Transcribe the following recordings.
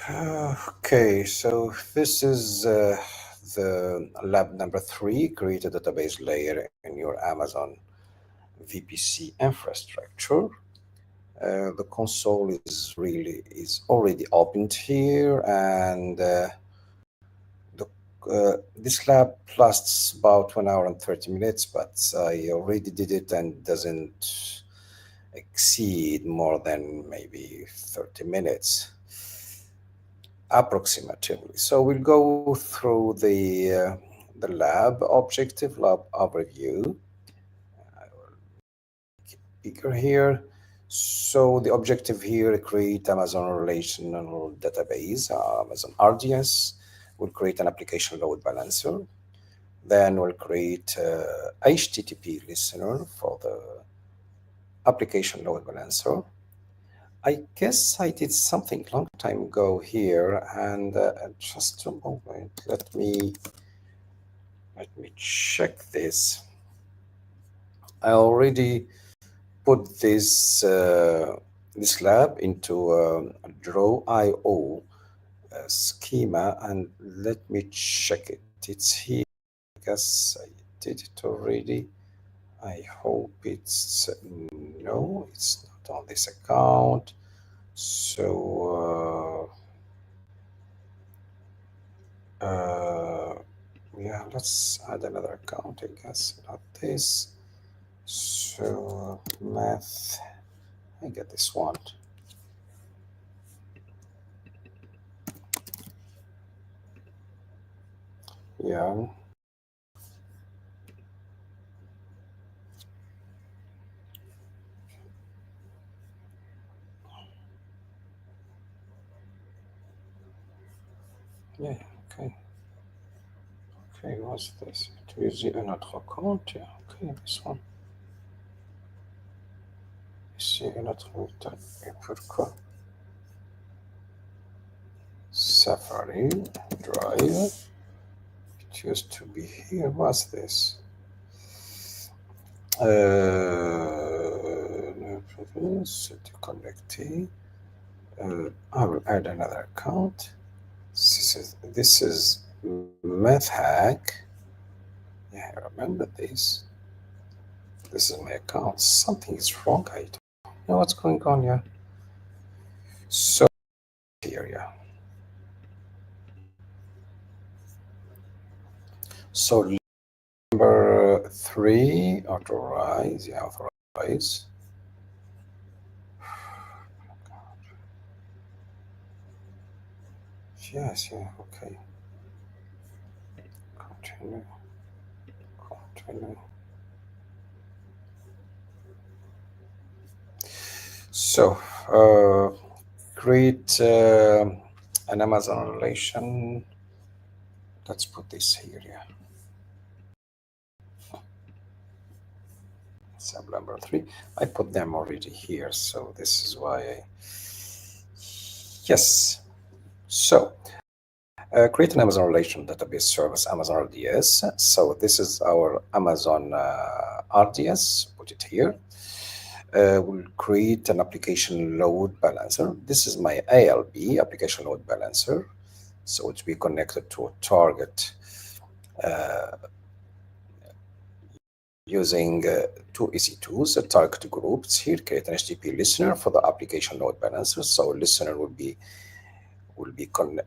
Okay, so this is the lab number 3, create a database layer in your Amazon VPC infrastructure. The console is already opened here, and this lab lasts about 1 hour and 30 minutes, but I already did it and doesn't exceed more than maybe 30 minutes approximately. So we'll go through the lab objective, lab overview. I will make it bigger here. So the objective here, create Amazon relational database, Amazon RDS. We'll create an application load balancer. Then we'll create HTTP listener for the application load balancer. I guess I did something long time ago here, and just a moment, let me check this. I already put this lab into a draw.io schema, and let me check it. It's here. I guess I did it already. I hope it's no, it's not on this account. So yeah, let's add another account, I guess, not this. So math, I get this one. Yeah. Yeah, okay. Okay, what's this? Utiliser un autre compte. Yeah, okay, this one. Ici, une autre méthode. Et pourquoi? Safari, Drive. It used to be here. What's this? C'est connecté. I will add another account. This is Math Hack. Yeah, I remember this. This is my account. Something is wrong. I don't know what's going on here. So here, yeah. So number 3, authorize. Yeah, authorize. Yes, yeah, okay. Continue. Continue. So, create an Amazon relation. Let's put this here, yeah. Sub number 3. I put them already here, so this is why yes. So, create an Amazon relation database service, Amazon RDS. So this is our Amazon RDS, put it here. We'll create an application load balancer. This is my ALB, application load balancer. So it will be connected to a target using two EC2s, a target groups here, create an HTTP listener for the application load balancer. So listener will listen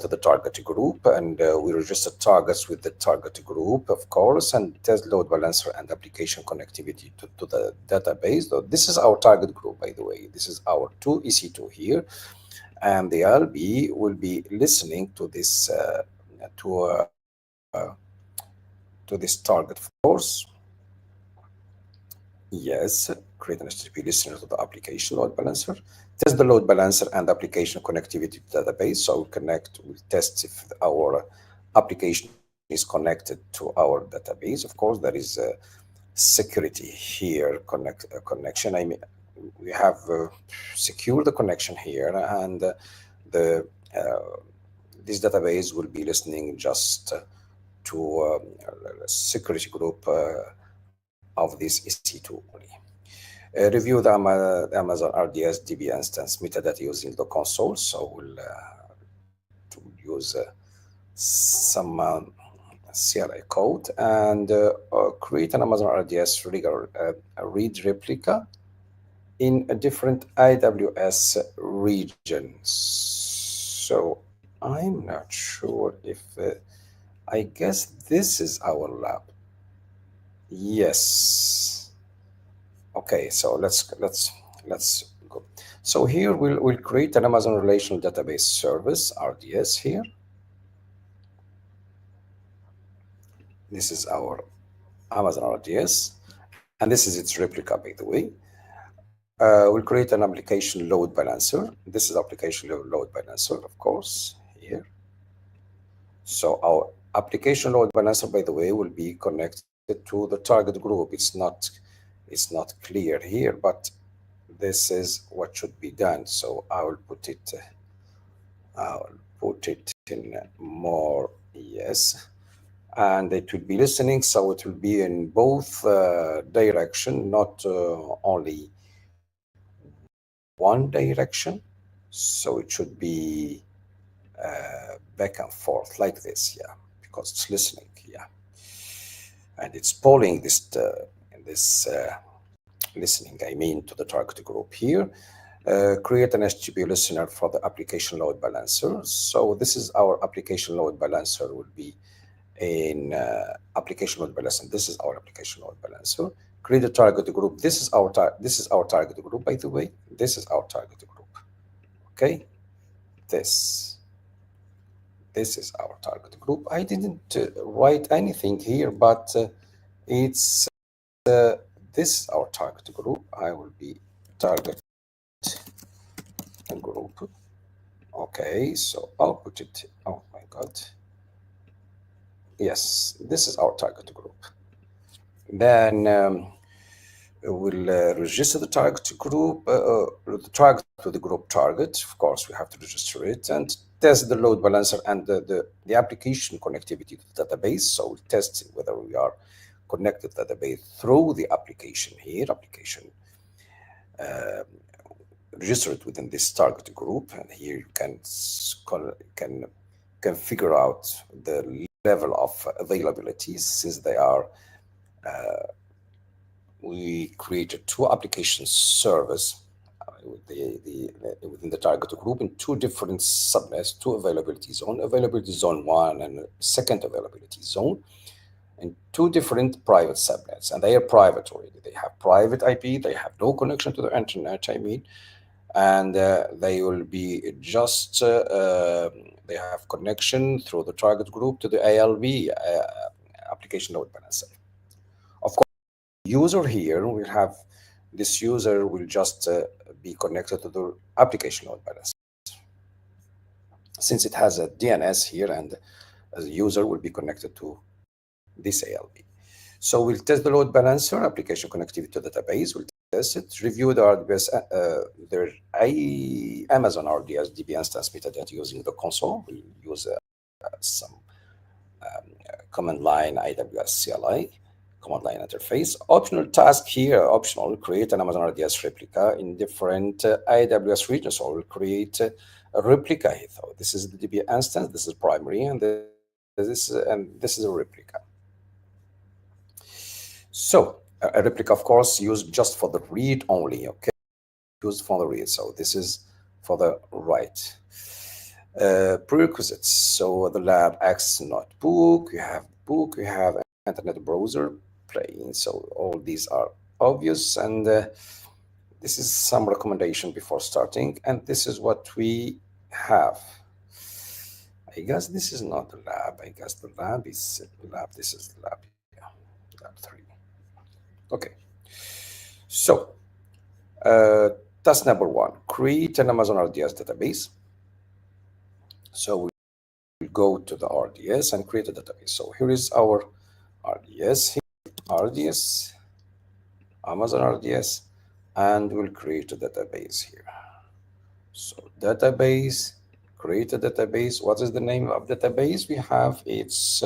to the target group, and we register targets with the target group, of course, and test load balancer and application connectivity to the database. So this is our target group, by the way. This is our 2 EC2 here, and the LB will be listening to this to this target, of course. Yes, create an HTTP listener to the application load balancer. Test the load balancer and application connectivity to the database. So we'll test if our application is connected to our database. Of course, there is a security here, connection. I mean, we have secured the connection here, and this database will be listening just to a security group of this EC2 only. Review the Amazon RDS DB instance metadata using the console. So to use some CLI code and create an Amazon RDS read replica in a different AWS region. So I'm not sure if I guess this is our lab. Yes. Okay, so let's go. So here we'll create an Amazon Relational Database Service (RDS) here. This is our Amazon RDS, and this is its replica, by the way. We'll create an application load balancer. This is application load balancer, of course, here. So our application load balancer, by the way, will be connected to the target group. It's not clear here, but this is what should be done. So I'll put it in more, yes, and it will be listening. So it will be in both direction, not only one direction. So it should be back and forth like this, yeah, because it's listening, yeah, and it's polling this listening, I mean, to the target group here. Create an HTTP listener for the application load balancer. So this is our application load balancer will be in application load balancer. This is our application load balancer. Create a target group. This is our target group, by the way. This is our target group. Okay, this is our target group. I didn't write anything here, but it's this is our target group. I will be target group. Okay, so I'll put it. Oh my God. Yes, this is our target group. Then we'll register the target group, the target to the group target. Of course, we have to register it and test the load balancer and the application connectivity to the database. So we'll test whether we are connected to the database through the application here, register it within this target group, and here you can figure out the level of availability since they are. We created two application servers within the target group in two different subnets, two availability zone 1 and second availability zone, and two different private subnets, and they are private already. They have private IP, they have no connection to the internet, I mean, and they will be just, they have connection through the target group to the ALB, application load balancer. Of course, user here will have, this user will just be connected to the application load balancer. Since it has a DNS here, and as a user will be connected to this ALB. So we'll test the load balancer, application connectivity to the database. We'll test it, review the RDS, Amazon RDS DB instance metadata using the console. We'll use some command line AWS CLI, command line interface. Optional task here, optional, create an Amazon RDS replica in different AWS regions. So we'll create a replica here. So this is the DB instance, this is primary, and this is a replica. So a replica, of course, used just for the read only, okay? Used for the read. So this is for the write. Prerequisites. So the lab access notebook, you have book, you have internet browser playing. So all these are obvious, and this is some recommendation before starting, and this is what we have. I guess this is not the lab. I guess the lab is lab. This is the lab. Yeah, lab 3. Okay. So task number 1: create an Amazon RDS database. So we'll go to the RDS and create a database. So here is our RDS, RDS, Amazon RDS, and we'll create a database here. So database, create a database. What is the name of database we have? It's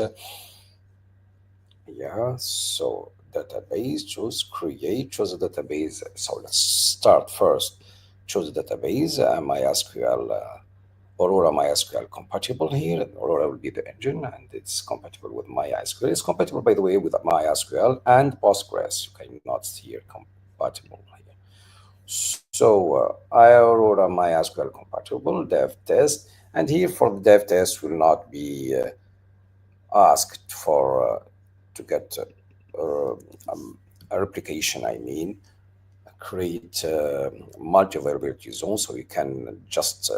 Yeah, so database, choose create, choose a database. So let's start first. Choose the database, MySQL, Aurora MySQL compatible here. Aurora will be the engine and it's compatible with MySQL. It's compatible, by the way, with MySQL and Postgres. You cannot see here compatible here. So Aurora MySQL compatible, dev test. And here for the dev test will not be asked for to get um, a replication, I mean, create multi-variability zone so you can just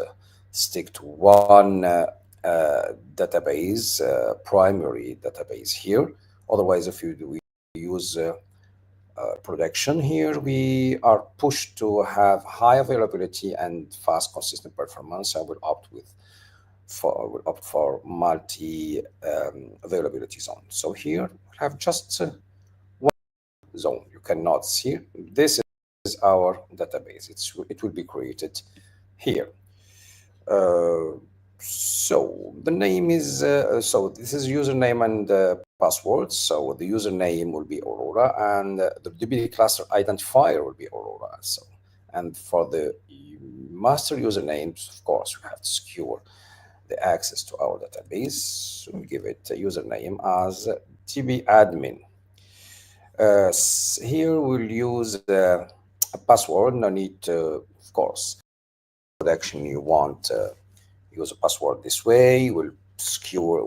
stick to one database, primary database here. Otherwise, if you we use production here, we are pushed to have high availability and fast, consistent performance. I will opt for multi availability zone. So here we have just zone. You cannot see. This is our database. It will be created here. Uh, so the name is so this is username and password. So the username will be Aurora, and the DB cluster identifier will be Aurora. So, and for the master usernames, of course, we have to secure the access to our database. So we give it a username as dbadmin. Here we'll use a password. No need to, of course, production you want use a password this way. We'll secure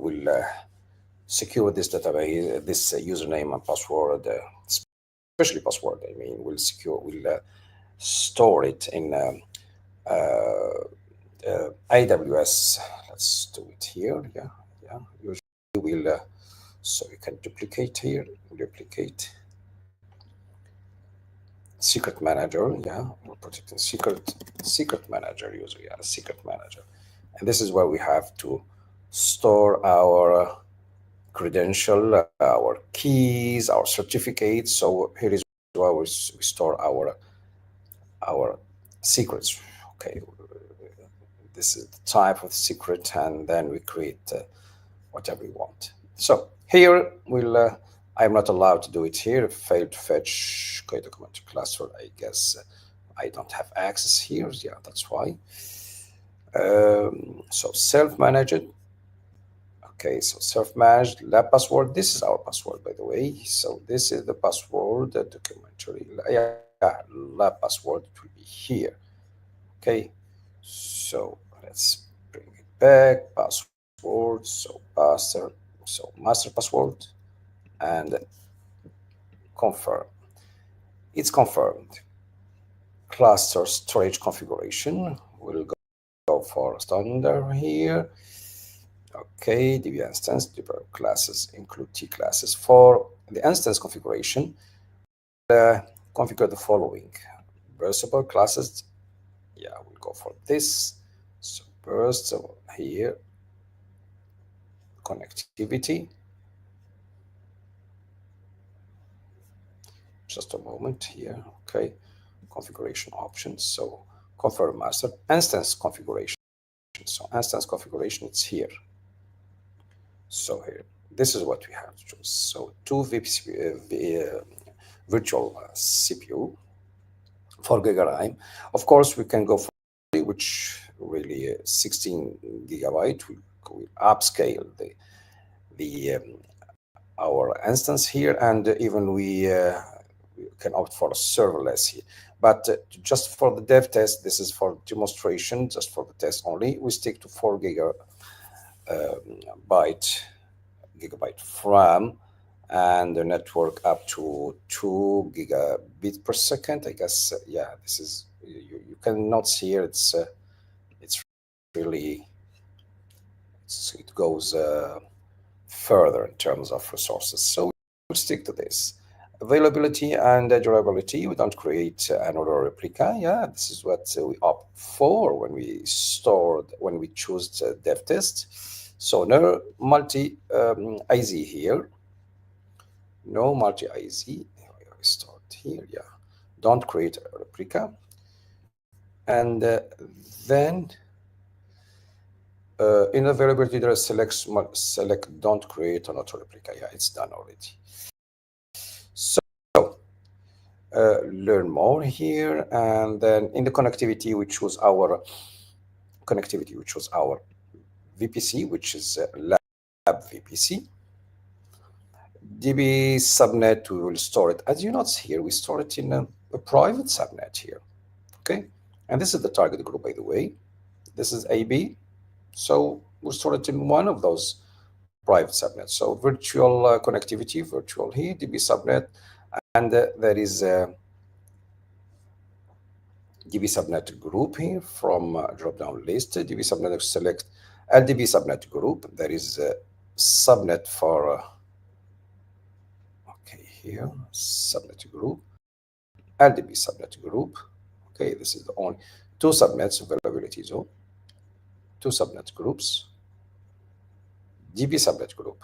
this database, this username and password, especially password. I mean, we'll store it in AWS. Let's do it here. Yeah, yeah. Usually we'll so you can duplicate here. Duplicate secret manager. Yeah, we'll put it in secret manager user. Yeah, secret manager, and this is where we have to store our credential, our keys, our certificates. So here is where we store our secrets. Okay, this is the type of secret, and then we create whatever we want. So here I'm not allowed to do it here. Failed to fetch okay, document cluster. I guess I don't have access here. Yeah, that's why. So self-managed. Okay, so self-managed lab password. This is our password, by the way. So this is the password, the documentary. Yeah, lab password. It will be here. Okay, so let's bring it back. Password. So master password, and confirm. It's confirmed. Cluster storage configuration. We'll go for standard here. Okay, DB instance, develop classes include T classes. For the instance configuration, configure the following. Burstable classes, yeah, we'll go for this. So burst, so here, connectivity. Just a moment here, okay. Configuration options, so confirm master, instance configuration. So instance configuration, it's here. So here, this is what we have to choose. So two virtual CPU, 4 GB RAM. Of course, we can go for which really 16 gigabyte. We upscale the our instance here, and even we can opt for serverless here. But just for the dev test, this is for demonstration, just for the test only. We stick to 4 gigabyte RAM, and the network up to 2 gigabit per second. I guess yeah, this is you cannot see here. It's really it goes further in terms of resources. So we'll stick to this. Availability and durability. We don't create another replica. Yeah, this is what we opt for when we choose the dev test. So no multi IZ here. No multi IZ. We start here. Yeah, don't create a replica. And then In availability, there is select don't create or not replica. Yeah, it's done already. So learn more here, and then in the connectivity, we choose our VPC, which is lab VPC. DB subnet, we will store it. As you notice here, we store it in a private subnet here. Okay, and this is the target group, by the way. This is AB, so we'll store it in one of those private subnets. So virtual connectivity, virtual here, DB subnet, and there is a DB subnet group here from drop-down list. DB subnet select LDB subnet group. There is a subnet for okay here subnet group, LDB subnet group. Okay, this is the only two subnets availability zone, two subnet groups, DB subnet group.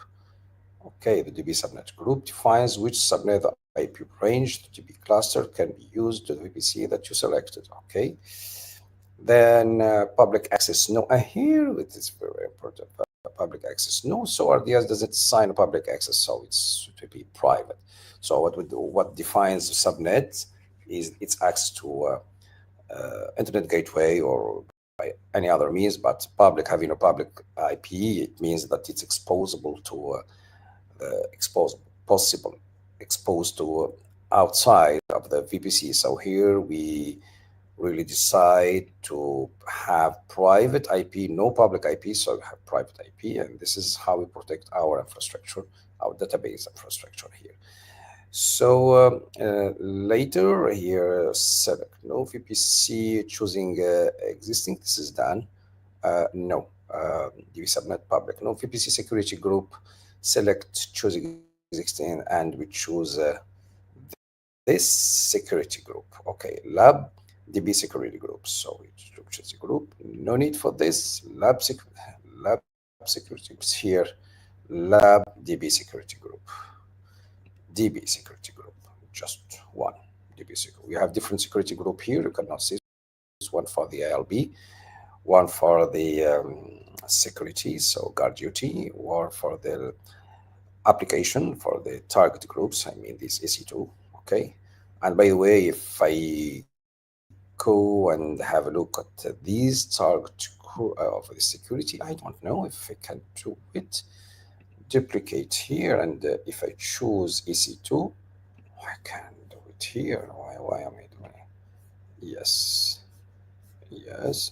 Okay, the DB subnet group defines which subnet IP range the DB cluster can be used to the VPC that you selected. Okay, then public access no. Here it is very important. Public access no. So RDS doesn't sign a public access, so it's to be private. So what defines the subnet is its access to internet gateway or by any other means, but public having a public IP, it means that it's exposable to possible exposed to outside of the VPC. So here we really decide to have private IP, no public IP, so we have private IP, and this is how we protect our infrastructure, our database infrastructure here. So later here, select no VPC, choosing existing, this is done. No, DB subnet public, no VPC security group, select choose existing, and we choose this security group. Okay, lab DB security group. So we choose a group. No need for this. Lab security groups here. Lab DB security group. DB security group. Just one DB security. We have different security group here. You cannot see this one for the ILB, one for the security, so guard duty, or for the application for the target groups. I mean this EC2. Okay, and by the way, if I go and have a look at these target of the security, I don't know if I can do it. Duplicate here, and if I choose EC2, I can do it here. Why am I doing it? Yes,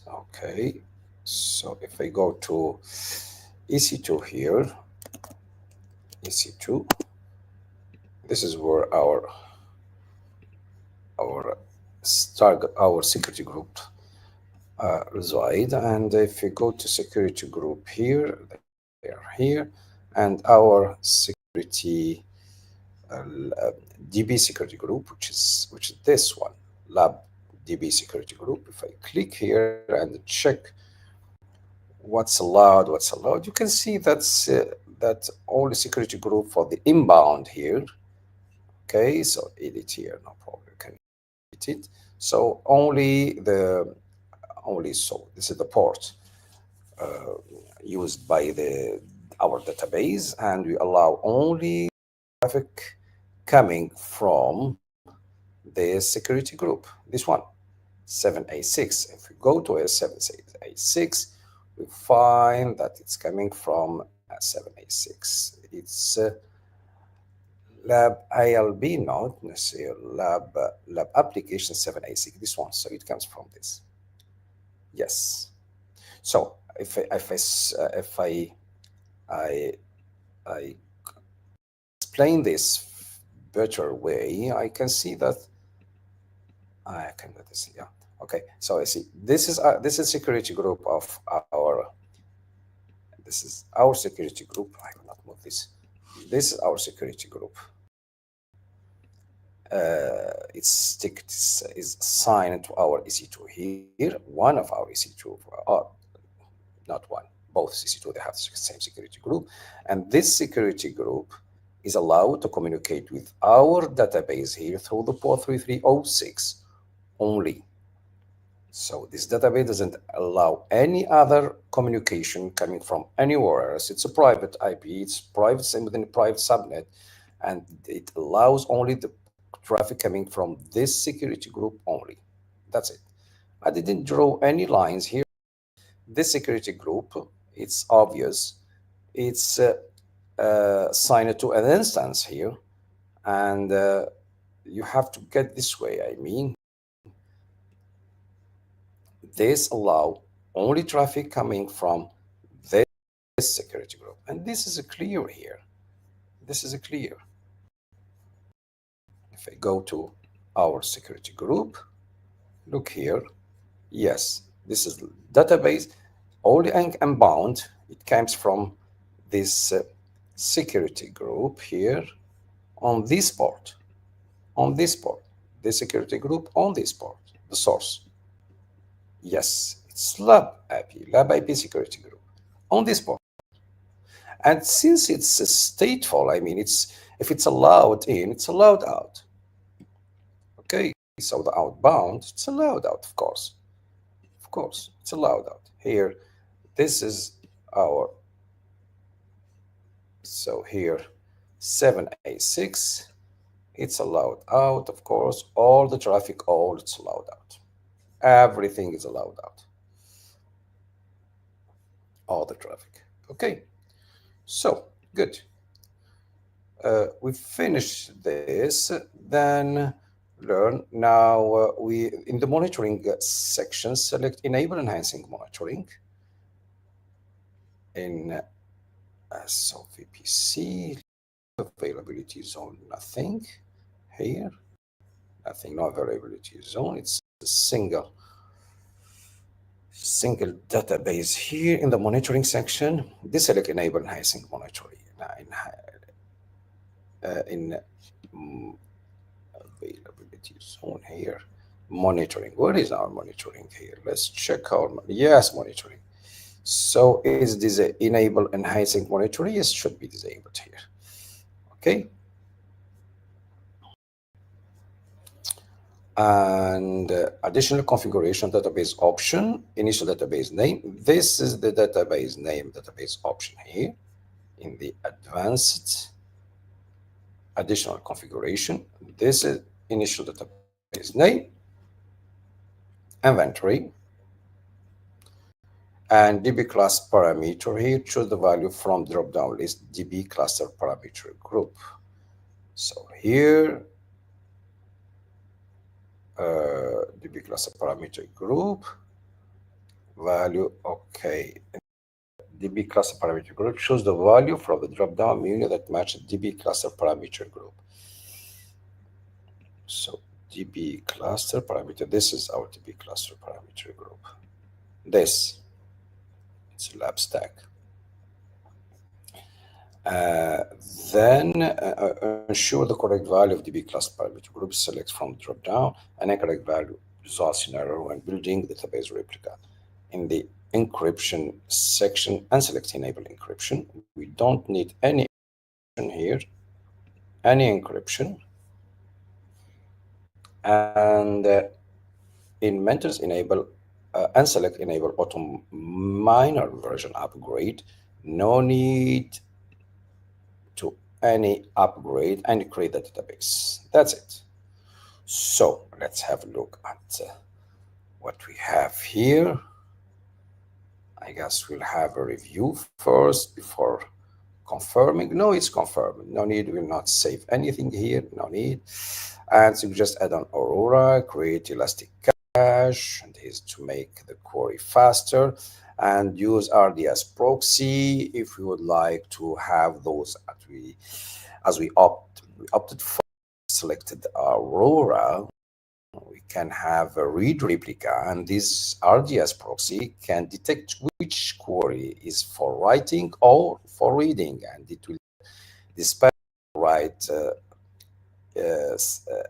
okay. So if I go to EC2 here, EC2, this is where our security group reside. And if you go to security group here, they are here, and our security DB security group, which is this one, lab DB security group. If I click here and check what's allowed, you can see that's that only security group for the inbound here. Okay, so edit here, no problem. You can edit it. So so this is the port used by our database, and we allow only traffic coming from the security group, this one, 7A6. If we go to a 7A6, we find that it's coming from 7A6. It's lab ILB node, let's see, lab application 7A6, this one. So it comes from this. Yes. So if I explain this better way, I can see that I can do this. Yeah. Okay. So I see this is security group of our. This is our security group. I will not move this. This is our security group. Its ticket is assigned to our EC2 here. One of our EC2, not one, both EC2, they have the same security group, and this security group is allowed to communicate with our database here through the port 3306 only. So this database doesn't allow any other communication coming from anywhere else. It's a private IP, it's private same within a private subnet, and it allows only the traffic coming from this security group only. That's it. I didn't draw any lines here. This security group, it's obvious. It's signed to an instance here, and you have to get this way. I mean, this allow only traffic coming from this security group, and this is a clear here. This is a clear. If I go to our security group, look here. Yes, this is database only unbound. It comes from this security group here on this port, on this port, the security group on this port, the source. Yes, it's lab IP security group on this port. And since it's stateful, I mean, it's if it's allowed in, it's allowed out. Okay, so the outbound, it's allowed out, of course. Of course, it's allowed out. Here, this is our, so here, 7A6, it's allowed out, of course. All the traffic, all it's allowed out. Everything is allowed out. All the traffic. Okay, so good. We finish this, then learn. Now we in the monitoring section select enable enhancing monitoring in so VPC availability zone, nothing here, nothing, no availability zone. It's a single database here in the monitoring section. This select enable enhancing monitoring in availability zone here. Monitoring. What is our monitoring here? Let's check our, yes, monitoring. So is this enable enhancing monitoring? Yes, should be disabled here. Okay. And additional configuration database option, initial database name. This is the database name, database option here in the advanced additional configuration. This is initial database name, inventory, and DB class parameter here. Choose the value from drop-down list DB cluster parameter group. So here, DB cluster parameter group value. Okay, DB cluster parameter group choose the value from the drop-down menu that matches DB cluster parameter group. So DB cluster parameter. This is our DB cluster parameter group. This it's lab stack. Then ensure the correct value of DB class parameter group. Select from drop-down. An incorrect value results in error when building database replica. In the encryption section, unselect enable encryption. We don't need any encryption here, any encryption. And in mentors enable, unselect enable auto minor version upgrade. No need to any upgrade and create the database. That's it. So let's have a look at what we have here. I guess we'll have a review first before confirming. No, it's confirmed. No need. We'll not save anything here. No need. And so you just add on Aurora, create elastic cache, and is to make the query faster, and use RDS proxy if we would like to have those as we opted for selected Aurora. We can have a read replica, and this RDS proxy can detect which query is for writing or for reading, and it will dispatch the right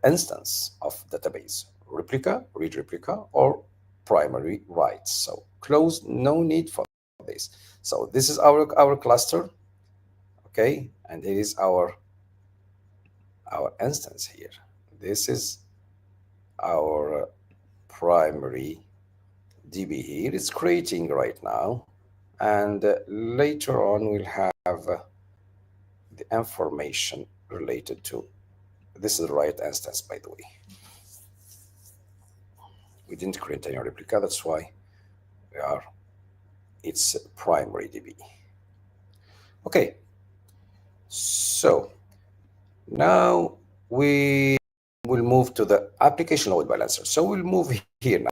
instance of database, replica, read replica, or primary write. So close, no need for this. So this is our cluster, okay, and it is our instance here. This is our primary DB here. It's creating right now, and later on we'll have the information related to this is the right instance, by the way. We didn't create any replica, that's why we are it's primary DB. Okay, so now we will move to the application load balancer. So we'll move here now.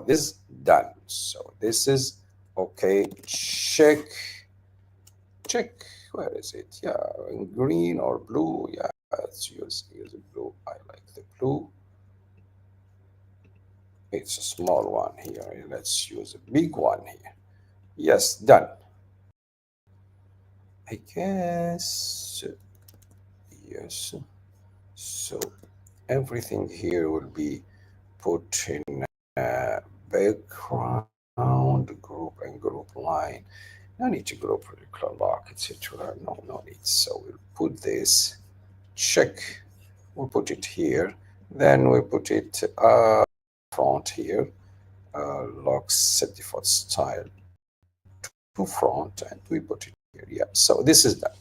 This done. So this is okay. Check. Where is it? Yeah, in green or blue. Yeah, let's use blue. I like the blue. It's a small one here. Let's use a big one here. Yes, done. I guess yes. So everything here will be put in background, group and group line. No need to group curriculum block, etc. No need. So we'll put this, check, we'll put it here. Then we'll put it front here, lock set default style to front, and we put it here. Yeah, so this is done.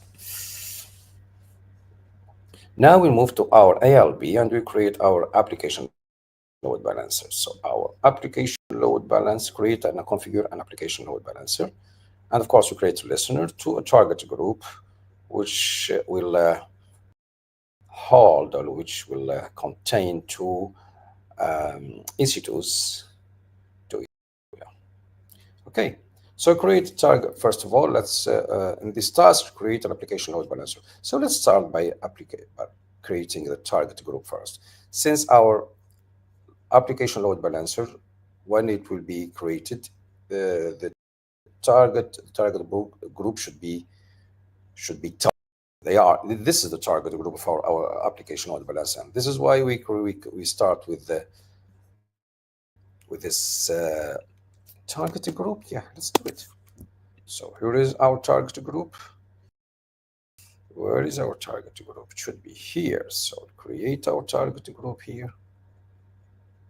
Now we move to our ALB and we create our application load balancer. So our application load balance, create and configure an application load balancer. And of course, we create a listener to a target group, which will hold or which will contain two institutes to it. Okay, so create target. First of all, let's in this task create an application load balancer. So let's start by creating the target group first. Since our application load balancer, when it will be created, the target group should be target. They are this is the target group for our application load balancer. And this is why we start with the with this target group. Yeah, let's do it. So here is our target group. Where is our target group? It should be here. So create our target group here.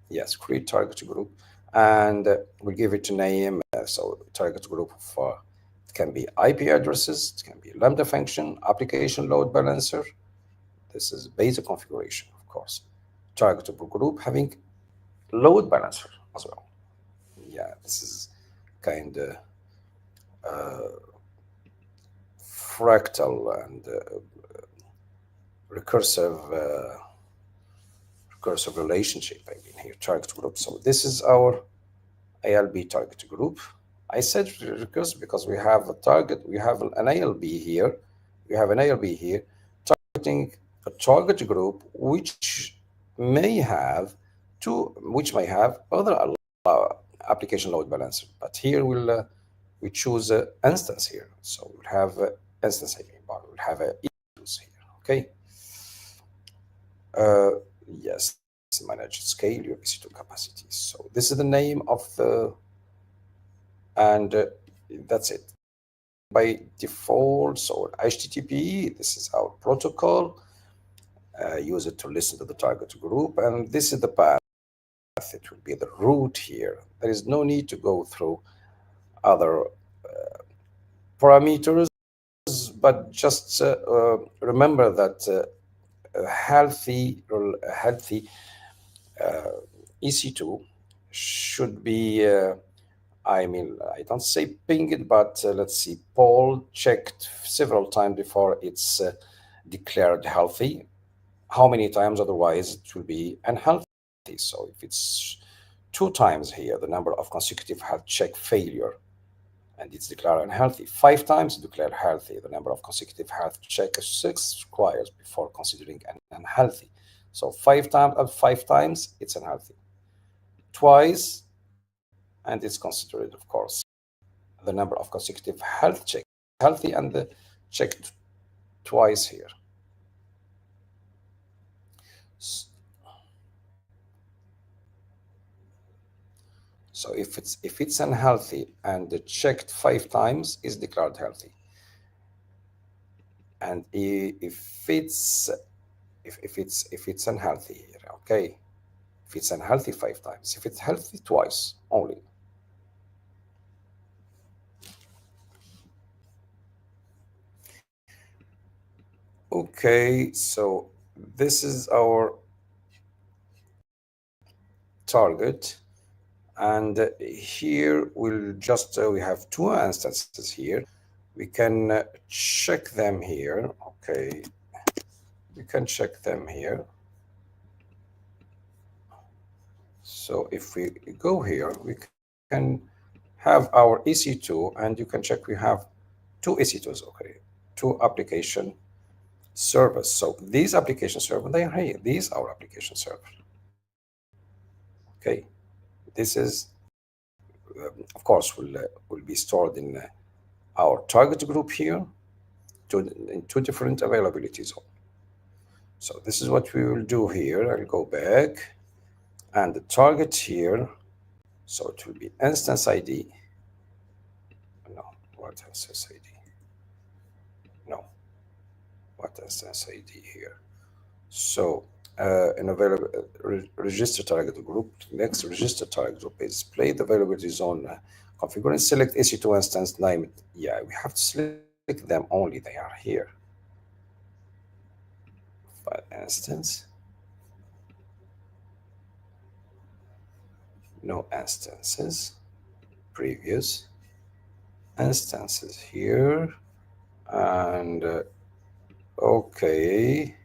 Yes, create target group, and we'll give it a name. So target group for it can be IP addresses, it can be Lambda function, application load balancer. This is basic configuration, of course. Target group having load balancer as well. Yeah, this is kind of fractal and recursive recursive relationship. I mean here target group. So this is our ALB target group. I said recursive because we have a target. We have an ALB here. We have an ALB here targeting a target group which may have other application load balancer. But here we choose an instance here. So we'll have instance here. We'll have a use here. Okay. Yes, manage scale your EC2 capacity. So this is the name of the, and that's it. By default, so HTTP, this is our protocol. Use it to listen to the target group, and this is the path. It will be the root here. There is no need to go through other parameters, but just remember that a healthy EC2 should be, I mean, I don't say pinged, but let's see, poll checked several times before it's declared healthy. How many times? Otherwise, it will be unhealthy. So if it's 2 times here, the number of consecutive health check failure, and it's declared unhealthy. 5 times declared healthy. The number of consecutive health check is 6 requires before considering an unhealthy. So 5 times, it's unhealthy. Twice, and it's considered, of course, the number of consecutive health check healthy and the checked twice here. So if it's unhealthy and checked 5 times, is declared healthy. And if it's unhealthy here, okay, if it's unhealthy 5 times, if it's healthy twice only, Okay, so this is our target, and here we'll just we have two instances here. We can check them here. Okay, we can check them here. So if we go here, we can have our EC2, and you can check we have two EC2s. Okay, two application servers. So these application servers, they are here. These are our application servers. Okay, this is of course will be stored in our target group here in two different availability zones. So this is what we will do here. I'll go back and the target here. So it will be instance ID. No, what instance ID? No, what instance ID here? So an available register target group. Next register target group is play the availability zone configure and select EC2 instance name. Yeah, we have to select them only. They are here. File instance, no instances, previous instances here, and okay,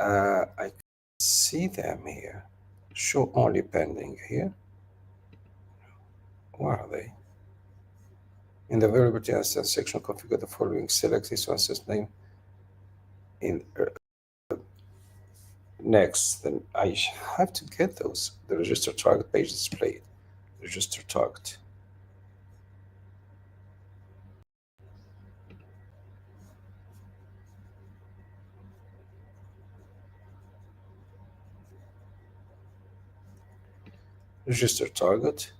I see them here. Show only pending here. Where are they? In the availability instance section, configure the following. Select this instance name. In next, then I have to get those. The register target page displayed. Register target. Register target.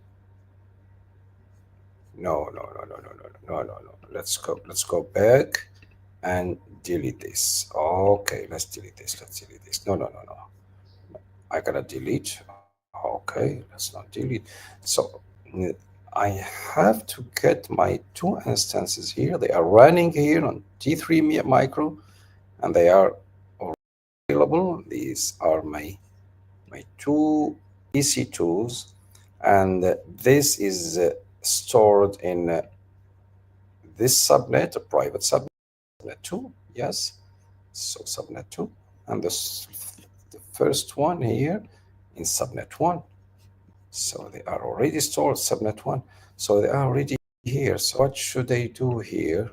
No, no, no, no, no, no, no, no, no. Let's go back and delete this. Okay, let's delete this. Let's delete this. No, no, no, no. I gotta delete. Okay, let's not delete. So n- I have to get my two instances here. They are running here on T3 micro, and they are available. These are my two EC2s, and this is stored in this subnet, a private subnet 2, yes. So subnet 2, and the first one here in subnet 1. So they are already stored subnet 1. So they are already here. So what should I do here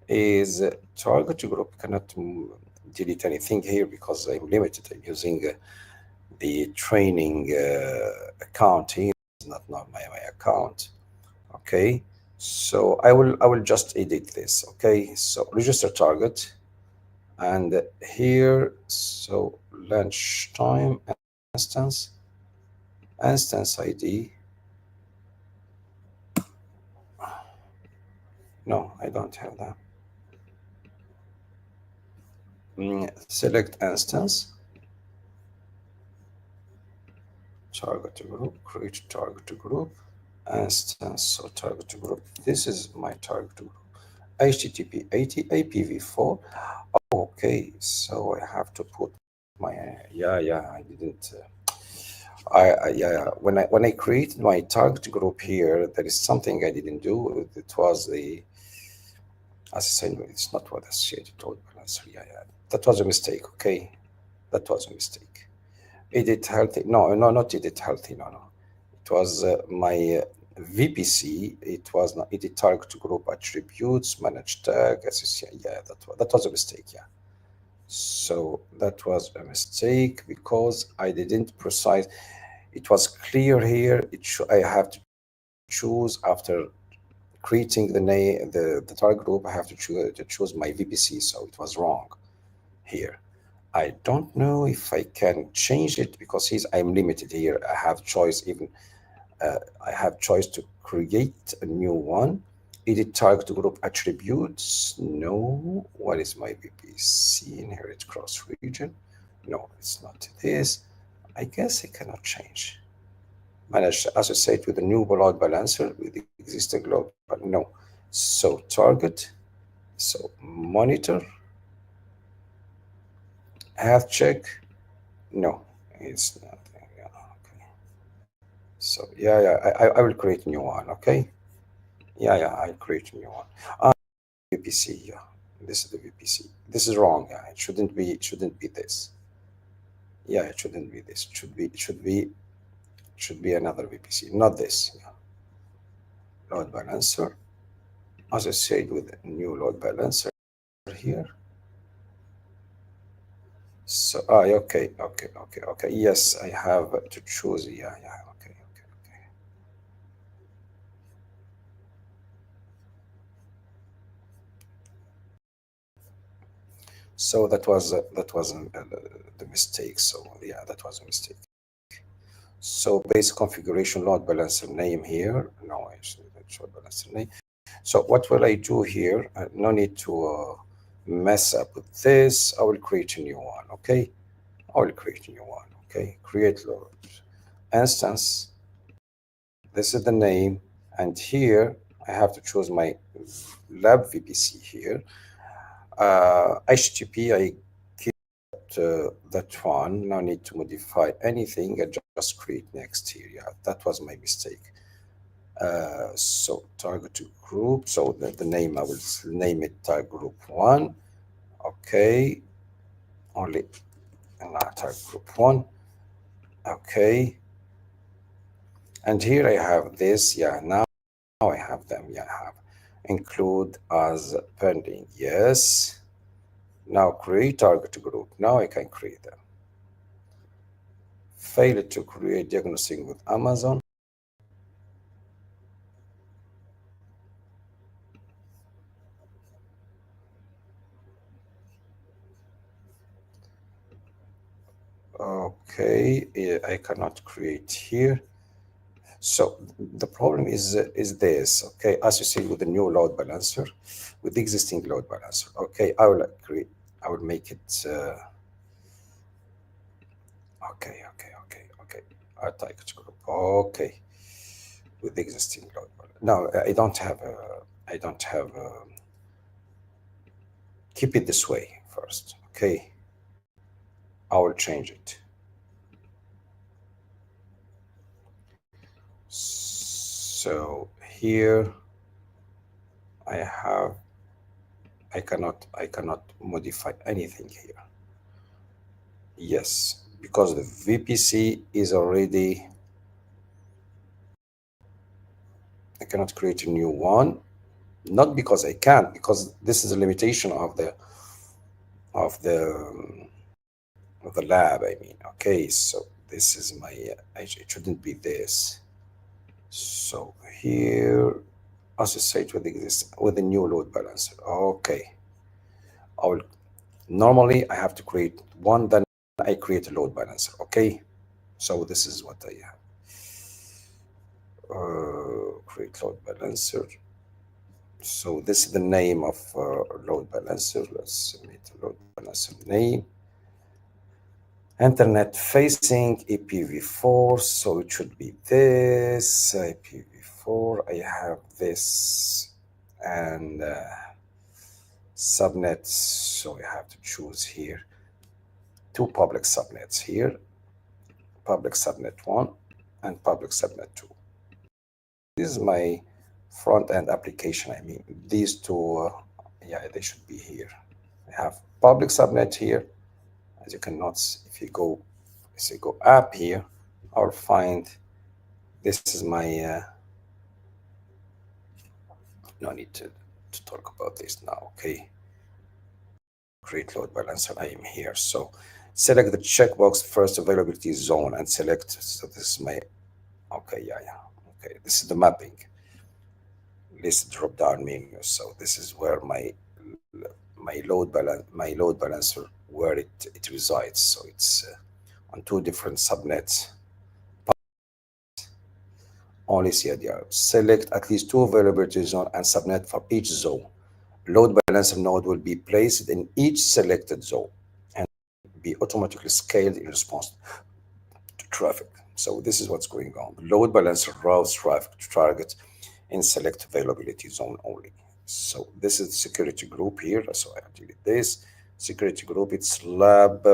is target group cannot delete anything here because I'm limited. I'm using the training account here. It's not my account. Okay. So I will just edit this. Okay. So register target, and here, so lunchtime instance, instance ID. No, I don't have that. Select instance, target group, create target group, instance, so target group. This is my target group. HTTP 80 IPv4. Okay, so I have to put my yeah, I didn't yeah, when I created my target group here, there is something I didn't do. It was the associated. It's not what associated load balancer. Yeah, that was a mistake. Okay, that was a mistake. Edit healthy. No, no, not edit healthy. No, no. It was my VPC. It was not edit target group attributes, manage tag, associate. Yeah, that was a mistake. Yeah. So that was a mistake because I didn't precise. It was clear here. I have to choose after creating the name, the target group. I have to choose my VPC. So it was wrong here. I don't know if I can change it because I'm limited here. I have choice even. I have choice to create a new one. Edit target group attributes. No. What is my VPC? Inherit cross region. No, it's not this. I guess I cannot change. Manage to associate with the new load balancer with the existing load, but no. So target So monitor, health check. No, it's not. Yeah, okay. So I will create a new one. Okay. Yeah, I'll create a new one. VPC. Yeah, this is the VPC. This is wrong. Yeah, it shouldn't be. It shouldn't be this. Yeah, it shouldn't be this. It should be. It should be. It should be another VPC, not this. Yeah. Load balancer. As I said, with a new load balancer here. So, okay. Yes, I have to choose. Yeah. Okay. So that was the mistake. So yeah, that was a mistake. So base configuration load balancer name here. No, actually, that's load balancer name. So what will I do here? No need to mess up with this. I will create a new one. Okay, I will create a new one. Okay, create load instance. This is the name, and here I have to choose my lab VPC here. HTTP, I kept that one. No need to modify anything. I just create next here. Yeah, that was my mistake. So target to group. So the name I will name it target group one. Okay, only target group one. Okay, and here I have this. Yeah, now I have them. Yeah, I have include as pending. Yes. Now create target group. Now I can create them. Failed to create diagnostic with Amazon. Okay, I cannot create here. So the problem is this. Okay, as you see with the new load balancer, with the existing load balancer. Okay, I will create. I will make it. Okay. Target group. Okay, with the existing load balancer. Now I don't have. I don't have. Keep it this way first. Okay, I will change it. So here I have I cannot modify anything here. Yes, because the VPC is already I cannot create a new one. Not because I can't, because this is a limitation of the lab. I mean, okay, so this is my it shouldn't be this. So here associate with exist with the new load balancer. Okay, I will normally I have to create one, then I create a load balancer. Okay, so this is what I have. Create load balancer. So this is the name of load balancer. Let's submit a load balancer name. Internet facing IPv4. So it should be this IPv4. I have this and subnets. So I have to choose here two public subnets here, public subnet 1 and public subnet 2. This is my front end application. I mean, these two, yeah, they should be here. I have public subnet here. As you can notice, if you go app here, I'll find this is my, no need to talk about this now, okay? Create load balancer, I am here. So select the checkbox first availability zone and select, so this is my, okay, okay, this is the mapping. List drop down menu. So this is where my load balancer where it resides. So it's on two different subnets. Only CDR. Select at least two availability zone and subnet for each zone. Load balancer node will be placed in each selected zone and be automatically scaled in response to traffic. So this is what's going on. Load balancer routes traffic to target in select availability zone only. So this is security group here. So I delete this security group. It's lab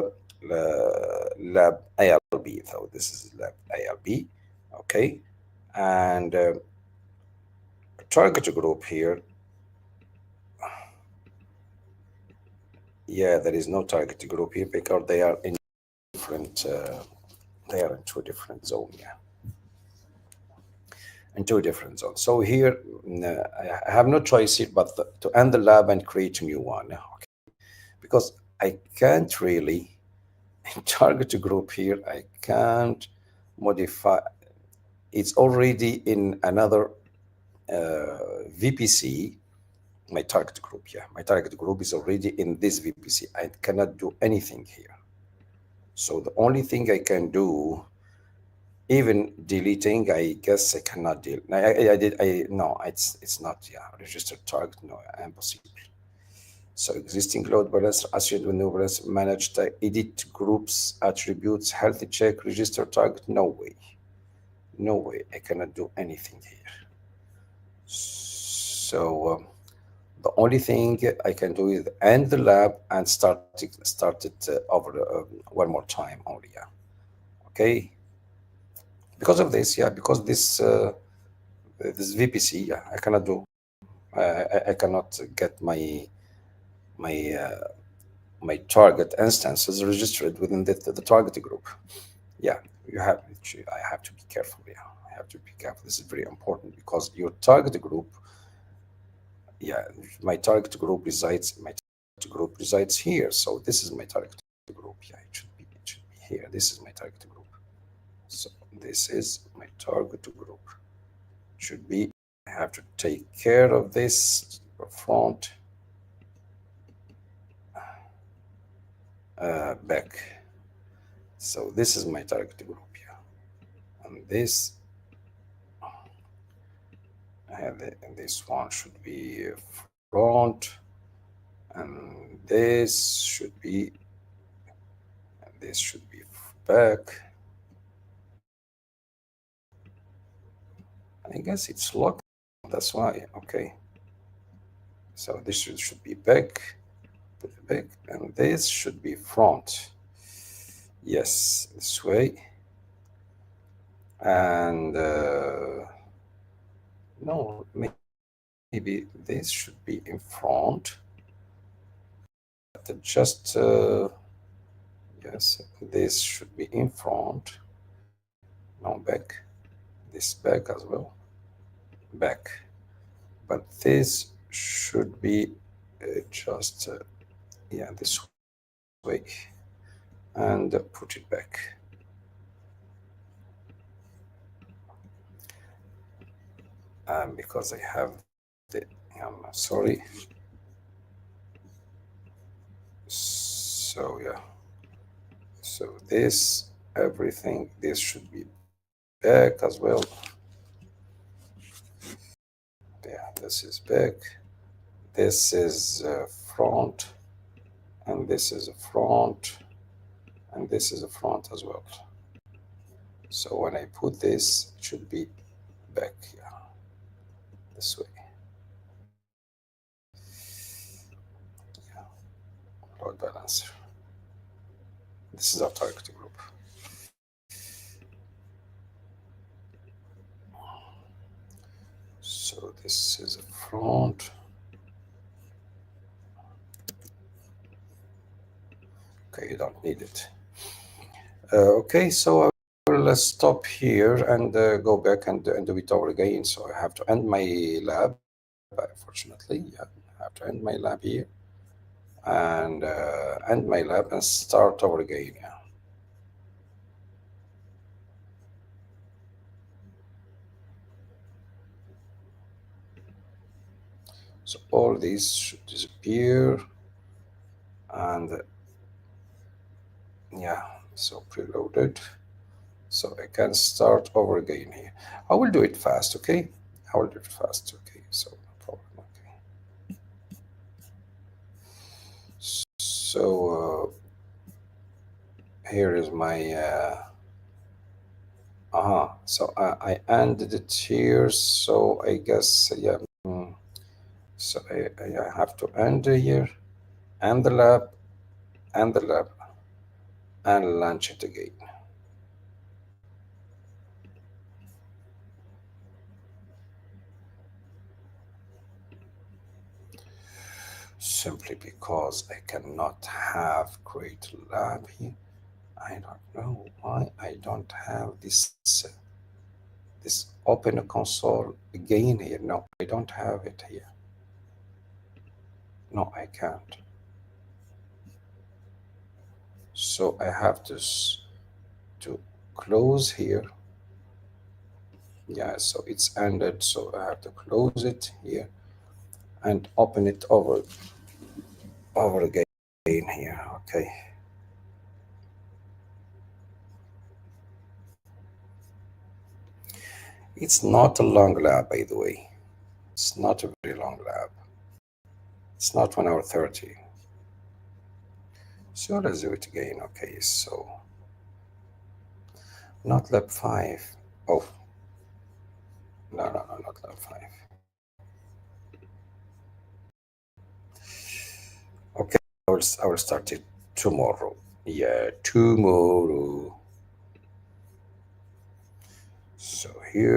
ALB. So this is lab ALB. Okay, and target group here. Yeah, there is no target group here because they are in different. They are in two different zones. Yeah, in two different zones. So here I have no choice here but to end the lab and create a new one. Okay, because I can't really target a group here. I can't modify. It's already in another VPC. My target group, yeah, my target group is already in this VPC. I cannot do anything here. So the only thing I can do, even deleting, I guess I cannot delete. I did. I no. It's not. Yeah, registered target. No, impossible. So existing load balancer, associated with new balancer, manage the edit groups, attributes, health check, register target. No way. No way. I cannot do anything here. So the only thing I can do is end the lab and start it over one more time only. Yeah. Okay. Because of this, yeah. Because this VPC, yeah, I cannot do. I cannot get my my target instances registered within the target group. Yeah, you have. I have to be careful. Yeah, I have to be careful. This is very important because your target group. Yeah, my target group resides. My target group resides here. So this is my target group. Yeah, it should be. It should be here. This is my target group. So this is my target group. Should be. I have to take care of this front back. So this is my target group. Yeah, and this and this one should be front, and this should be back. I guess it's locked. That's why. Okay. So this should be back, put it back, and this should be front. Yes, this way. And no, maybe this should be in front. But just yes, this should be in front. No, back. This back as well. Back. But this should be just yeah, this way, and put it back. Because I have the I'm sorry. So yeah, so this everything this should be back as well. Yeah, this is back, this is front, and this is a front, and this is a front as well. So when I put this, it should be back, yeah, this way. Yeah, load balancer. This is our target group. So this is a front. Okay, you don't need it. Okay, so I will stop here and go back and do it over again. So I have to end my lab, unfortunately. Yeah, I have to end my lab here and end my lab and start over again. Yeah. So all these should disappear, and yeah, so preloaded. So I can start over again here. I will do it fast, okay? I will do it fast, okay? So no problem, okay. So here is my so I ended it here. So I guess yeah. So I have to end here and the lab and the lab and launch it again. Simply because I cannot have create lab here. I don't know why I don't have this open console again here. No, I don't have it here. No, I can't. So I have to close here. Yeah, so it's ended. So I have to close it here and open it over again here. Okay. It's not a long lab, by the way. It's not a very long lab. It's not 1 hour 30. So let's do it again. Okay, so not lab 5. Oh, no, no, no, not lab 5. Okay, I will start it tomorrow. Yeah, tomorrow. So here